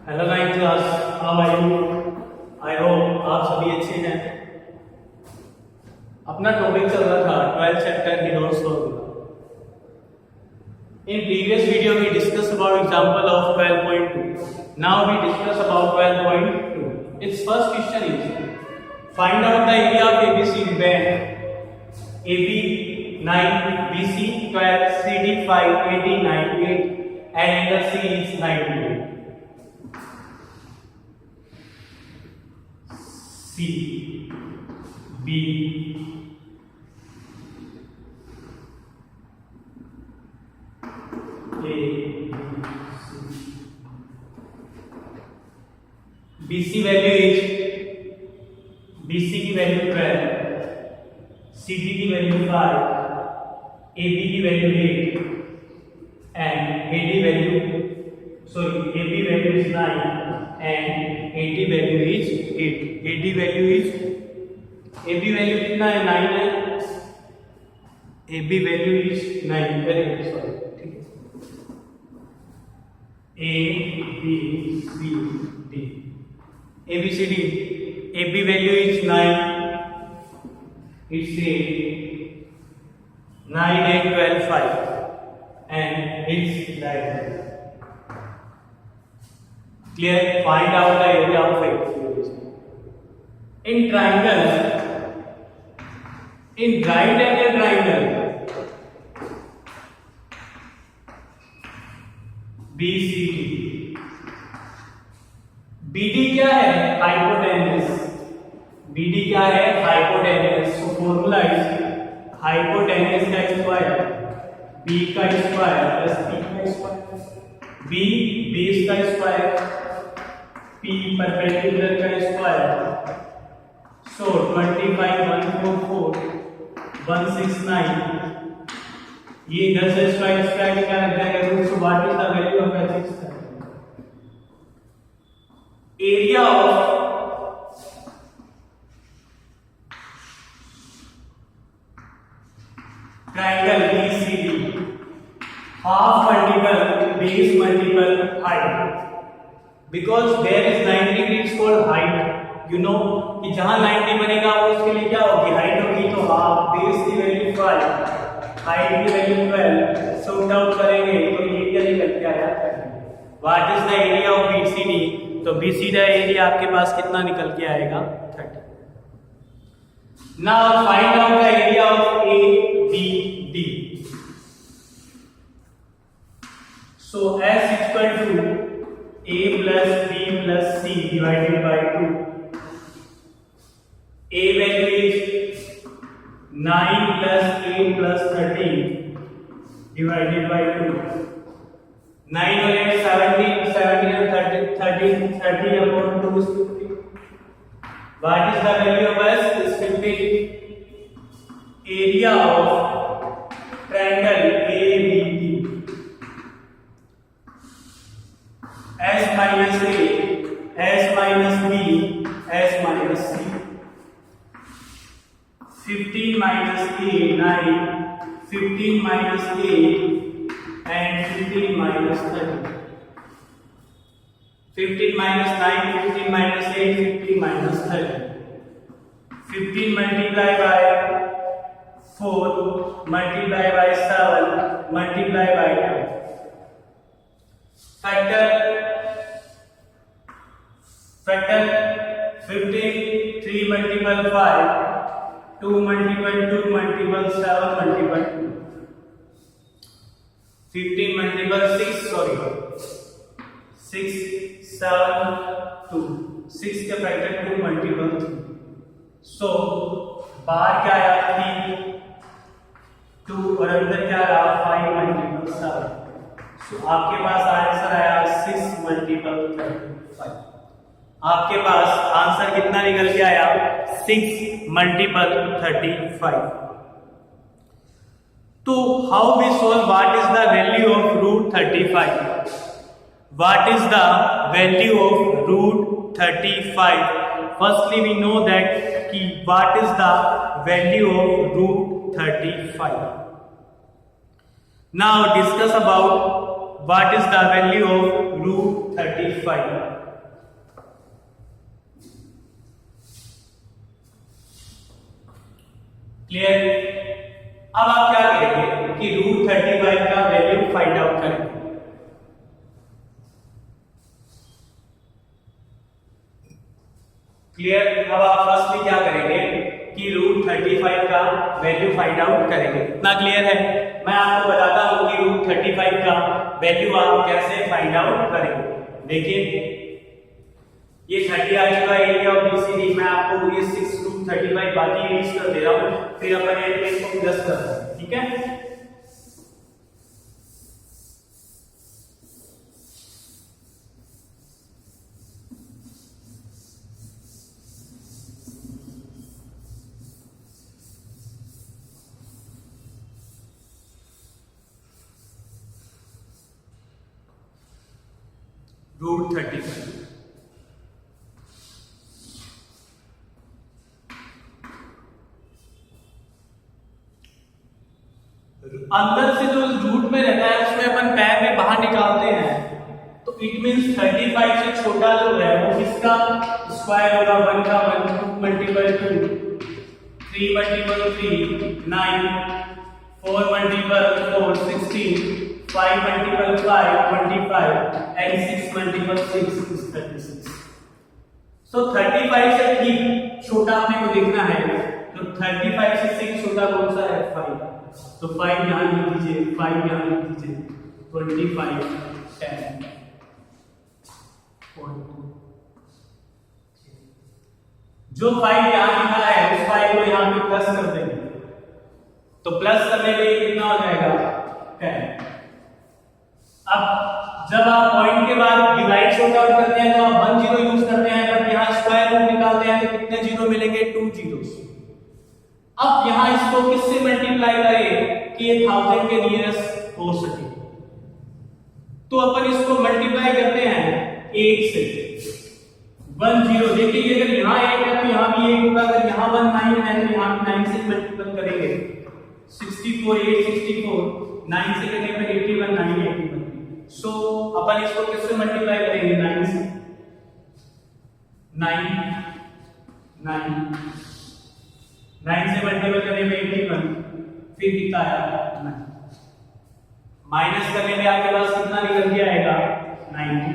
Hello ninth class, how are you? I hope आप सभी अच्छे हैं। अपना टॉपिक चल रहा था 12th chapter Heron's formula. In previous video we discussed about example of 12.2. Now we discuss about 12.2. Its first question is find out the area of ABC when AB 9, BC 12, CD 5, AD 9, 8 and angle C is 98. C, B, A, BC value is BC की value 12, CD की value 5, AB की value 8 and AB value AB value is 9 and AD value is 8. AD value is AB value कितना है? 9 है. AB value is 9. Very good, sorry, ठीक है. A B C D ABCD. AB value is 9. It's 8. 9, 8, 12, 5 and it's 9. Clear? Find out the area of it. In triangle, in right angle triangle, BCD. BD क्या है? Hypotenuse. BD क्या है? Hypotenuse. So formula is hypotenuse का square B का square plus P का square. B base का square, P perpendicular का square. So 25, 144, 169. ये इधर से स्क्वायर स्क्वायर क्या लग जाएगा? Root. So what is the value of h? Area of triangle BCD half multiple base multiple height. Because there is 90 degrees called height. You know कि जहां 90 बनेगा वो उसके लिए क्या होगी? हाइट होगी. तो हाफ बेस की वैल्यू 5, हाइट की वैल्यू 12. सॉर्ट आउट करेंगे तो एरिया निकल के आया 30. What is the area of BCD? तो BCD एरिया आपके पास कितना निकल के आएगा? 30. Now find out the area of ABD. So S equal to A plus B plus C divided by 2. A value is 9 plus 8 plus 13 divided by 2. 9 और 8 17, 17 and 13, 30 upon 2 is 50. What is the value of S? Is 50. Area of triangle ABD. S minus A, S minus B, S minus C. 15 minus A, 9. 15 minus A and 15 minus 30. 15 minus 9, 15 minus 8, 15 minus 30. 15 multiplied by 4, multiplied by 7, multiplied by 2. Factor 15, 3 multiple 5, 2 multiple 2 multiple 7 multiple 2. 15 multiple 6, sorry, 6, 7, 2. 6 के factor 2 multiple 3. So बाहर क्या आया? 3, 2 और अंदर क्या आया? 5 multiple 7. So आपके पास answer आया 6 multiple 35. आपके पास आंसर कितना निकल के आया? 6 multiple 35. तो how we solve? What is the value of root 35? What is the value of root 35? Firstly we know that कि what is the value of root 35. Now discuss about what is the value of root 35? Clear? अब आप क्या करेंगे कि रूट 35 का value find out करेंगे। Clear? अब आप फर्स्टली क्या करेंगे कि रूट 35 का वैल्यू फाइंड आउट करेंगे। इतना क्लियर है? मैं आपको बताता हूं कि रूट 35 का वैल्यू आप कैसे फाइंड आउट करेंगे। देखिए ये 30 आ चुका एरिया ऑफ बीसीडी। मैं आपको ये 6 रूट 35 बाकी यूज कर दे रहा हूं, फिर अपन एरिया को प्लस कर रहे हैं। ठीक है? रूट 35 अंदर से जो रूट में रहता है उसमें अपन पैर में बाहर निकालते हैं, तो इट मींस 35 से छोटा जो है वो किसका स्क्वायर होगा? 1 का 1, 2 multiple 2, 3 multiple 3 9, 4 multiple 4 16, 5 multiple 5 25 and 6 multiple 6 is 36। सो 35 से ठीक छोटा अपने को देखना है, तो 35 से 6 छोटा कौन सा है? 5। तो 5 यहां लिख दीजिए, 5 यहां लिख दीजिए, 25 10 जो 5 यहां लिखा है उस 5 को यहां पे प्लस कर देंगे, तो प्लस करने पे कितना हो जाएगा? 10। अब जब आप पॉइंट के बाद डिवाइड शॉर्ट आउट करते हैं तो आप 1 0 यूज करते हैं, बट यहां स्क्वायर रूट निकालते हैं तो कितने जीरो मिलेंगे? 2 जीरोस। अब यहां इसको किससे मल्टीप्लाई करें कि ये 1000 के नियरेस्ट हो सके? तो अपन इसको मल्टीप्लाई करते हैं 8 से। 1 0 देखिए अगर यहां 8 है तो यहां भी 8 होगा, अगर यहां 1 9 है तो यहां भी 9 से मल्टीप्लाई करेंगे। 64 8 64 9 से करने पे 81 9 81। सो अपन इसको किससे मल्टीप्लाई करेंगे? 9 से। 9 से मल्टीप्लाई करने में 81, फिर कितना आया? 9। माइनस करने में आपके पास कितना निकल के आएगा? 90।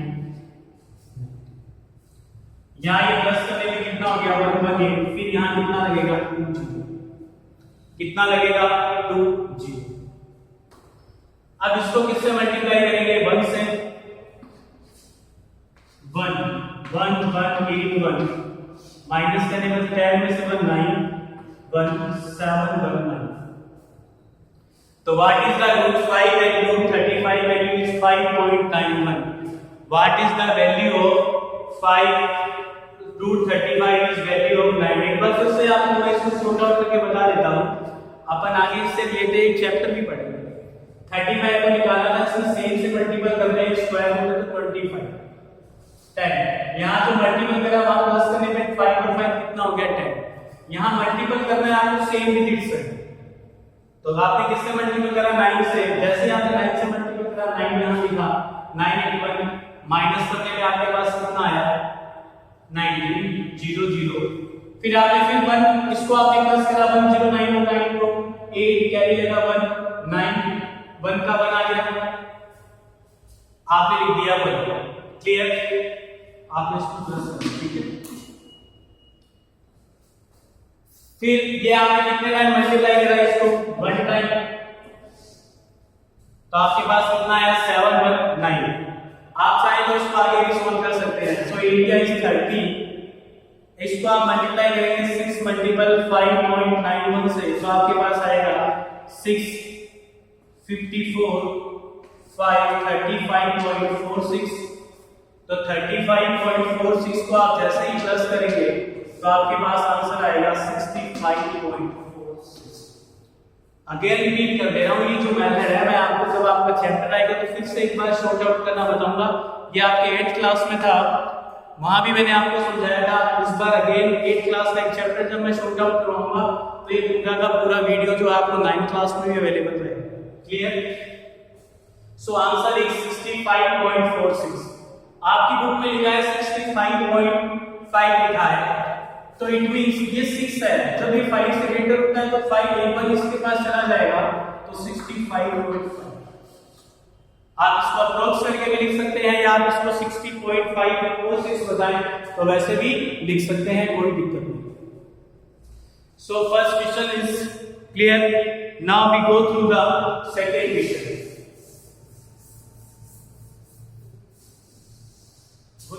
यहां ये प्लस करने में कितना हो गया? 118, फिर यहां कितना लगेगा? 2 कितना लगेगा? 2 0। अब इसको किससे मल्टीप्लाई करेंगे? 1 से। 1 1 1 8 1 माइनस करने में 10 में से 1 9 1 7 1 9। तो what is the root 5 and root 35 value is 5.91। What is the value of 5 root 35 is value of 9। एक बार फिर से आपको मैं इसको शॉर्ट आउट करके बता देता हूं, अपन आगे इससे रिलेटेड एक चैप्टर भी पढ़ेंगे। 35 को निकालना था, इसमें सेम से मल्टीपल करते हैं, स्क्वायर रूट है तो 25 10। यहां तो मल्टीपल करा वहां प्लस करने पे 5 और 5 कितना हो गया? 10। यहां मल्टीपल करना है आपको सेम डिजिट से, तो आपने किससे मल्टीपल करा? 9 से। जैसे यहां पे 9 से मल्टीपल करा, 9 यहां लिखा, 9 81 माइनस करने पे आपके पास कितना आया? 19 0 0। फिर आपने फिर 1 इसको आपने प्लस करा, 1 0 9 और 9 को 8 कैरी लगा 1 9 1 का 1 आ गया, आपने लिख दिया 1। क्लियर? आपने इसको प्लस कर दिया। ठीक है? फिर ये आपने कितने टाइम मल्टीप्लाई करा इसको? 1 टाइम, तो आपके पास कितना आया? 7 1 9। आप चाहे तो इसको आगे भी सॉल्व कर सकते हैं। सो एरिया इज 30, इसको आप मल्टीप्लाई करेंगे 6 मल्टीपल 5.91 से, तो आपके पास आएगा 6 54 5 35.46। तो 35.46 को आप जैसे ही प्लस करेंगे तो आपके पास आंसर आएगा 65.46। अगेन रिपीट कर दे रहा हूं, ये जो मेथड है मैं आपको जब आपका चैप्टर आएगा तो फिर से एक बार शॉर्ट आउट करना बताऊंगा। ये आपके 8th क्लास में था, वहां भी मैंने आपको समझाया था। इस बार अगेन 8th क्लास का एक चैप्टर जब मैं शॉर्ट आउट करवाऊंगा तो ये पूरा का पूरा वीडियो जो आपको 9th क्लास में भी अवेलेबल रहेगा। क्लियर? So answer is 65.46। आपकी बुक में लिखा है 65.5 लिखा है, तो इट मींस ये 6 है, जब ये 5 से ग्रेटर होता है तो 5 एक बार इसके पास चला जाएगा, तो 65.5। आप इसको अप्रोक्स करके भी लिख सकते हैं, या आप इसको 60.5 बताएं तो वैसे भी लिख सकते हैं, कोई दिक्कत नहीं। So first question is clear. Now we go through the second question.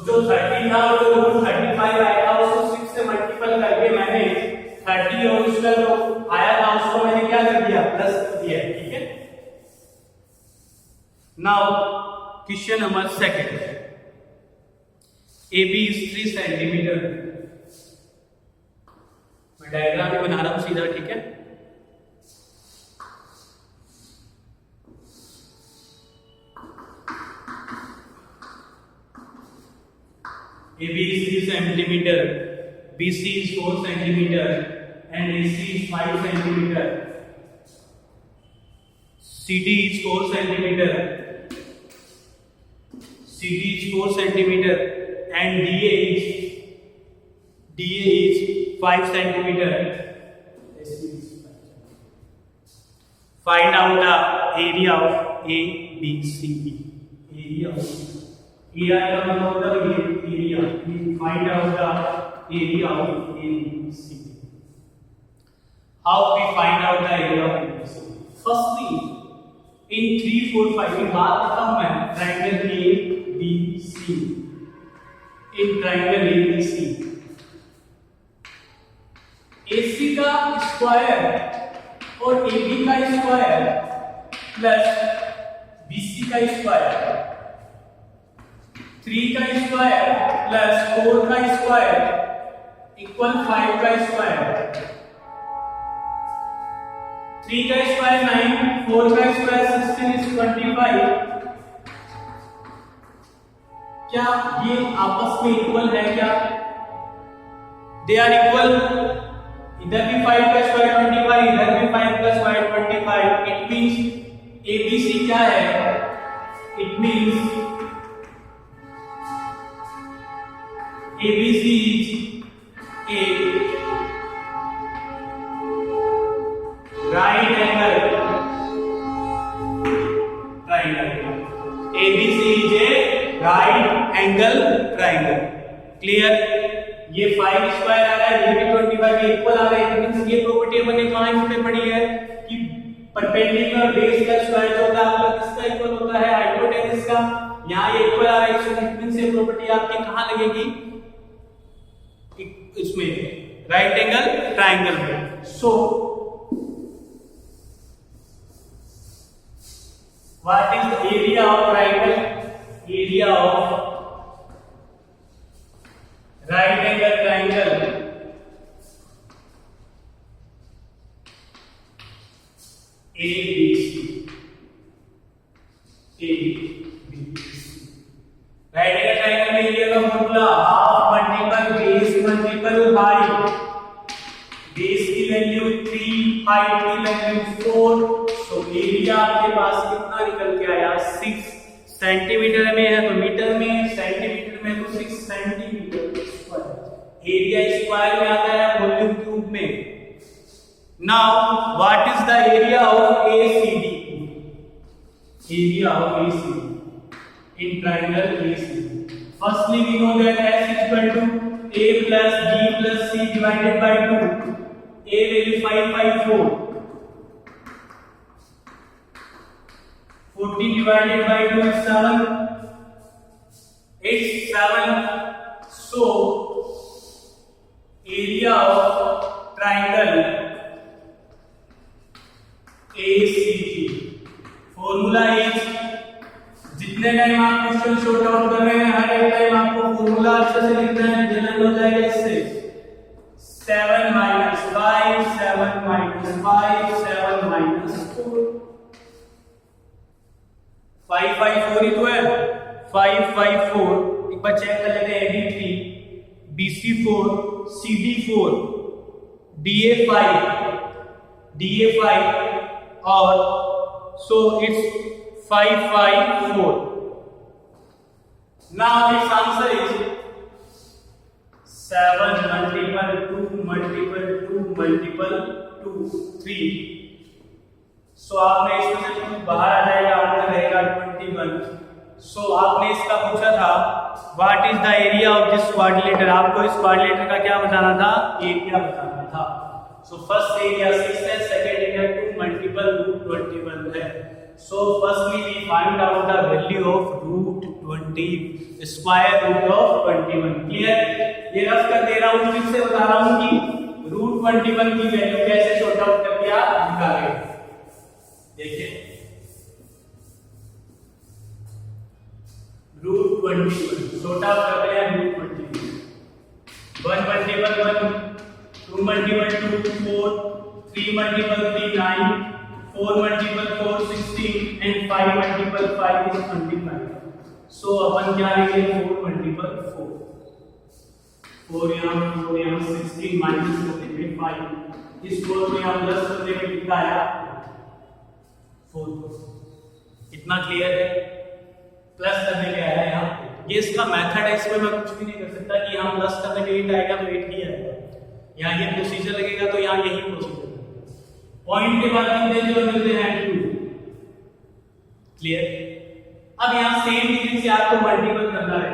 जो 30 था और जो 35 आया था उसको 6 से मल्टीपल करके मैंने 30 और उसका जो आया था उसको मैंने क्या कर दिया, प्लस कर दिया, ठीक है। Now question number second. AB is 3 centimetre. मैं डायग्राम भी बना रहा हूं सीधा, ठीक है। AB is 3 centimeter, BC is 4 centimeter, and AC is 5 centimeter. CD is 4 centimeter, CD is 4 centimeter, and DA is 5 centimeter. Find out the area of ABCD. Area of area का मतलब होता है area. Find out the area of ABCD. How we find out the area of ABCD? Firstly, in 3, 4, 5 की बात करता हूं मैं triangle ABC। In triangle ABC, AC का स्क्वायर और AB का स्क्वायर प्लस BC का स्क्वायर, 3 का स्क्वायर प्लस 4 का स्क्वायर इक्वल 5 का स्क्वायर। 3 का स्क्वायर 9, 4 का स्क्वायर 16 is 25। क्या ये आपस में इक्वल है? क्या दे आर इक्वल? इधर भी 5 का स्क्वायर 25, इधर भी 5 का स्क्वायर 25। इट मींस ABC क्या है? It means ABC is a right angle triangle. ABC is a right angle triangle. Clear? ये 5 स्क्वायर आ रहा है, ये भी 25 के इक्वल आ रहा है। मींस ये प्रॉपर्टी हमने कहां पे पढ़ी है कि परपेंडिकुलर बेस का स्क्वायर जो होता है आपका किसका इक्वल होता है? हाइपोटेनस का। यहां ये इक्वल आ रहा है, इसमें मींस ये प्रॉपर्टी आपके कहां लगेगी? इसमें राइट एंगल ट्रायंगल में। सो what is the area of triangle? Area of right angle triangle ABC। Right angle triangle में एरिया का formula half multiple base multiple height. Base की वैल्यू 3, हाइट की वैल्यू 4। सो एरिया आपके पास कितना निकल के आया? 6 सेंटीमीटर में है तो मीटर में, सेंटीमीटर में तो 6 सेंटीमीटर स्क्वायर। एरिया स्क्वायर में आता है वॉल्यूम क्यूब में। Now what is the area of ACD? Area of ACD in triangle ACD. Firstly, we know that S is equal to A plus B plus C divided by 2. A value 5 by 4. 14 divided by 2 is 7. It's 7. So, area of triangle ACD. Formula is जितने time आप question short out कर रहे हैं हर एक time आपको formula अच्छे से लिखना है, जनरल हो जाएगा इससे। 7 minus 5, 7 minus 5, 7 minus 4। 5 5 4 ही तो है। 5 5 4। एक बार चेक कर लेते हैं। AB 3, BC 4, CD 4, DA 5 और so it's 554. Now its answer is 7 multiple 2 multiple 2 multiple 2 3. सो आपने इसमें से 2 बाहर आ जाएगा, आंसर रहेगा 21. सो आपने इसका पूछा था what is the area of this quadrilateral. आपको इस क्वाड्रिलेटर का क्या बताना था? एरिया बताना था. सो फर्स्ट एरिया 6 है, सेकंड एरिया 2 मल्टीपल रूट 21 है. So firstly we find out the value of root 20 square root of 21. Clear? ये रफ कर दे रहा हूं, फिर से बता रहा हूं कि रूट 21 की वैल्यू कैसे सॉर्ट आउट करके आप निकालेंगे. देखिए रूट 21 सॉर्ट आउट करते हैं. Root 21 1 multiple 1 2 multiple 2 4 3 multiple 3 9 4 multiple 4 16 and 5 multiple 5 is 25. सो अपन क्या लेंगे? 4 मल्टीपल 4 4 यहाँ 16 माइनस कर देंगे 5. इस 4 को यहाँ प्लस कर देंगे, कितना आया? 4. इतना क्लियर है? प्लस करने के आया यहाँ. ये इसका मेथड है, इसमें मैं कुछ भी नहीं कर सकता कि यहाँ प्लस करने के 8 आएगा तो 8 ही आएगा. यहाँ ये प्रोसीजर लगेगा तो यहाँ यही प्रोसीजर. पॉइंट के बाद कितने जीरो मिलते हैं? 2. क्लियर? अब यहाँ सेम डिजिट से आपको मल्टीपल करना है.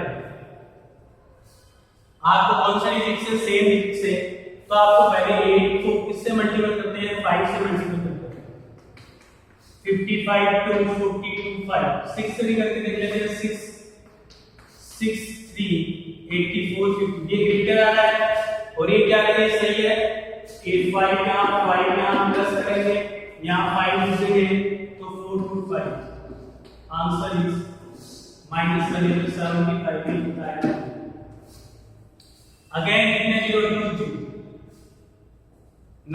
आपको कौन सा डिजिट से? सेम डिजिट से. तो आपको पहले 8 को किससे मल्टीपल करते हैं? 5 से मल्टीपल करते हैं. 55 2 42 5 6 से भी करके देख लेते हैं. 6 3 84 50. ये ग्रेटर आ रहा है और ये क्या करेंगे? सही है. 5 यहाँ प्लस करेंगे, यहाँ 5 लिखेंगे तो 4 2 5. आंसर इज माइनस करेंगे तो 75 होता है. अगेन कितने जीरो इंटू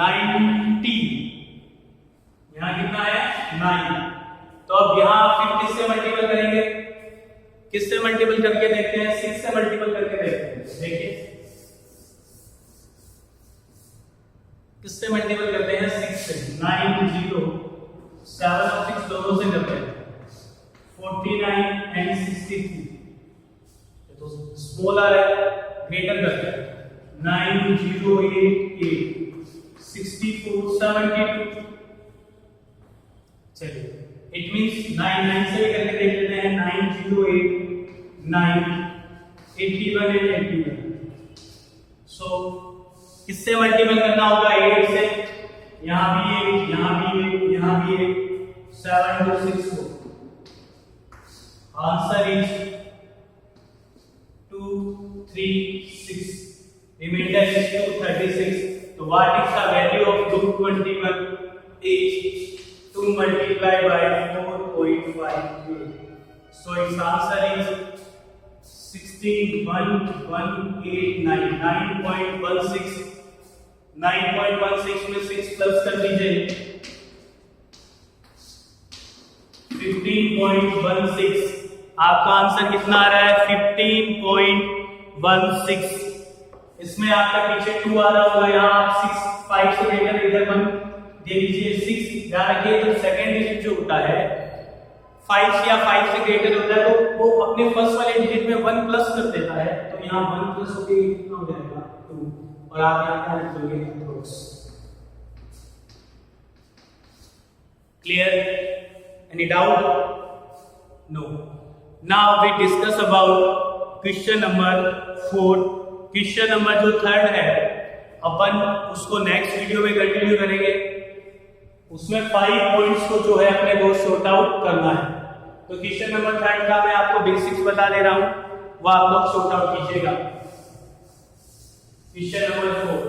90. यहाँ कितना है? 9. तो अब यहाँ फिर किससे मल्टीपल करेंगे? किससे मल्टीपल करके देखते हैं? 6 से मल्टीपल करके देखते हैं. देखिए किससे मल्टीपल करते हैं? 6 से. 9 0 7 और 6 दोनों से करते हैं. 49 एंड 63. तो स्मॉल आ रहा है, ग्रेटर करते हैं. 9 0 8 8 64 72. चलिए इट मींस 9 9 से भी करके देख लेते हैं. 9 0 8 9 81 एंड 81. सो किससे मल्टीपल करना होगा? 8 से. यहाँ भी 1 यहाँ भी 1 यहाँ भी 1 7 to 6 4. Answer is 2 3 6. Reminder is 236. तो what is the value of root 21? Is 2 multiplied by 4.58. So its answer is 16.189. 9.16. 9.16 में 6 प्लस कर दीजिए. 15.16. आपका आंसर कितना आ रहा है? 15.16. इसमें आपका पीछे 2 आ रहा होगा, यहाँ आप 6 5 से लेकर इधर 1 दे दीजिए. 6 ध्यान रखिए, तो सेकंड डिजिट जो होता है 5 या 5 से ग्रेटर होता है तो वो अपने फर्स्ट वाले डिजिट में 1 प्लस कर देता है. तो यहाँ 1 प्लस होके कितना हो जाएगा? 2. और आप यहाँ क्या लिखोगे? Approx. Clear? Any doubt? No. Now we discuss about question number 4. Question number जो 3 है अपन उसको नेक्स्ट वीडियो में कंटिन्यू करेंगे. उसमें 5 पॉइंट्स को जो है अपने को सॉर्ट आउट करना है. तो क्वेश्चन नंबर 3 का मैं आपको बेसिक्स बता दे रहा हूं, वो आप लोग सॉर्ट आउट कीजिएगा. Question number 4.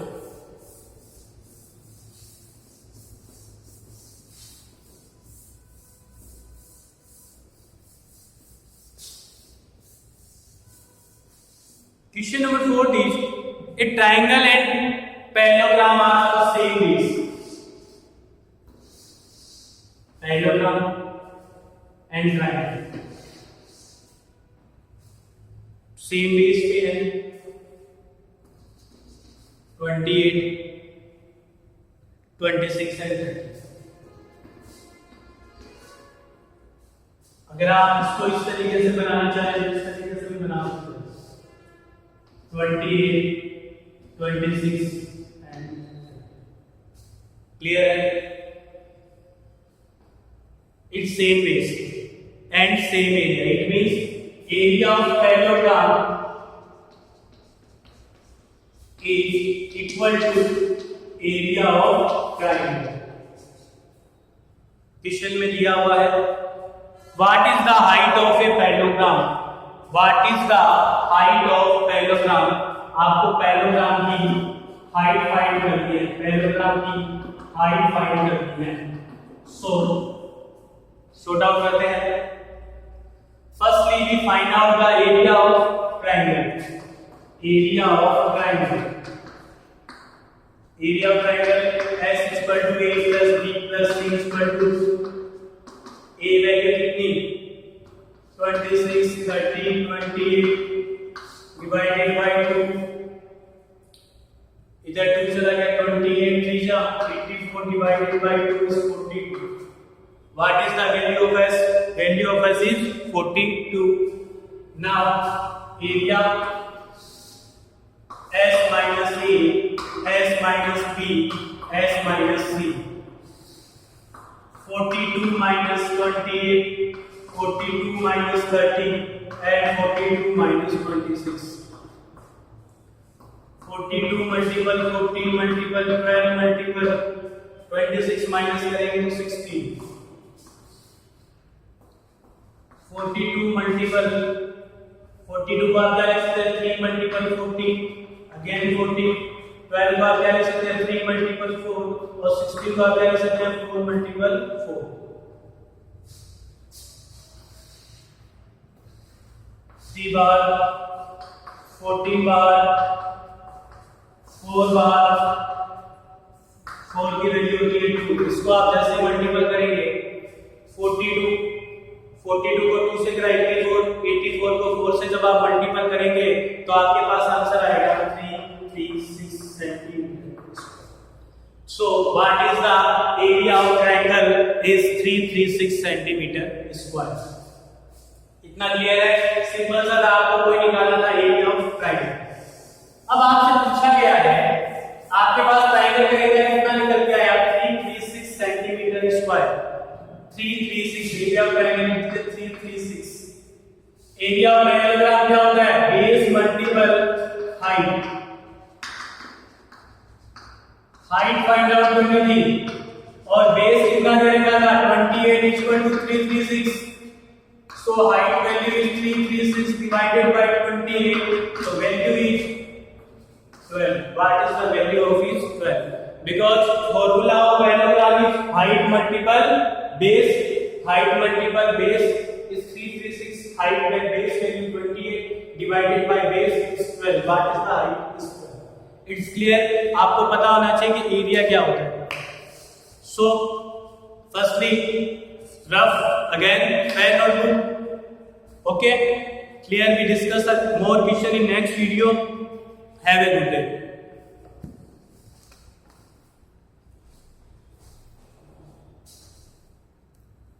Question number 4 is a triangle and parallelogram are the same base. Parallelogram and triangle same base पे है. 28 26 and 30. अगर आप इसको इस तरीके से बनाना चाहें तो इस तरीके से भी बना सकते हैं। 28, 26 एंड क्लियर है? It's same base and same area. It means area of parallelogram is equal to area of triangle. Question में दिया हुआ है What is the height of a parallelogram? What is the height of parallelogram? आपको parallelogram की height find करनी है। parallelogram की height find करनी है। सॉर्ट आउट करते हैं। Firstly we find out the area of triangle. Area of triangle, area of triangle S equal to A plus B plus C equal to A value कितनी 26, 30, 28 divided by 2, इधर 2 चला गया 28 3 जा 84 divided by 2 is 42. What is the value of S? Value of S is 42. Now area S minus A, S minus B, S minus C. 42 minus 28, 42 minus 30 and 42 minus 26. 42 multiple 14 multiple 12 multiple 26 minus करेंगे तो 16. 42 multiple 42 को आप क्या लिख सकते हैं 3 multiple 40 again 40, 12 को आप क्या लिख सकते हैं 3 multiple 4 और 16 को आप क्या लिख सकते हैं 4 multiple 4. 3 बार 14 बार 4 बार 4 की वैल्यू होती है 2. इसको आप जैसे मल्टीपल करेंगे 42 को 2 से 84 को 4 से जब आप मल्टीपल करेंगे तो आपके पास आंसर आएगा 336 centimetre. So what is the area of triangle is 336 centimetre square. इतना क्लियर है? सिंपल सा था, आपको कोई निकालना था एरिया ऑफ ट्रायंगल. अब आपसे पूछा गया है आपके पास ट्रायंगल का एरिया कितना निकल के आया 336 centimetre square. 336 area of triangle 336. Area of parallelogram क्या होता है base multiple height. Height find out करनी थी और बेस कितना करेगा था 28 equal to 336. So height value is 336 divided by 28. So value is 12. What is the value of is 12? Because formula of parallelogram is height multiple base. Height multiple base is 336. Height by base value 28 divided by base is 12. What is the height is 12. It's clear. आपको पता होना चाहिए कि area क्या होता है. So firstly rough again pen or book. Okay, clear. We discuss more question in next video. Have a good day.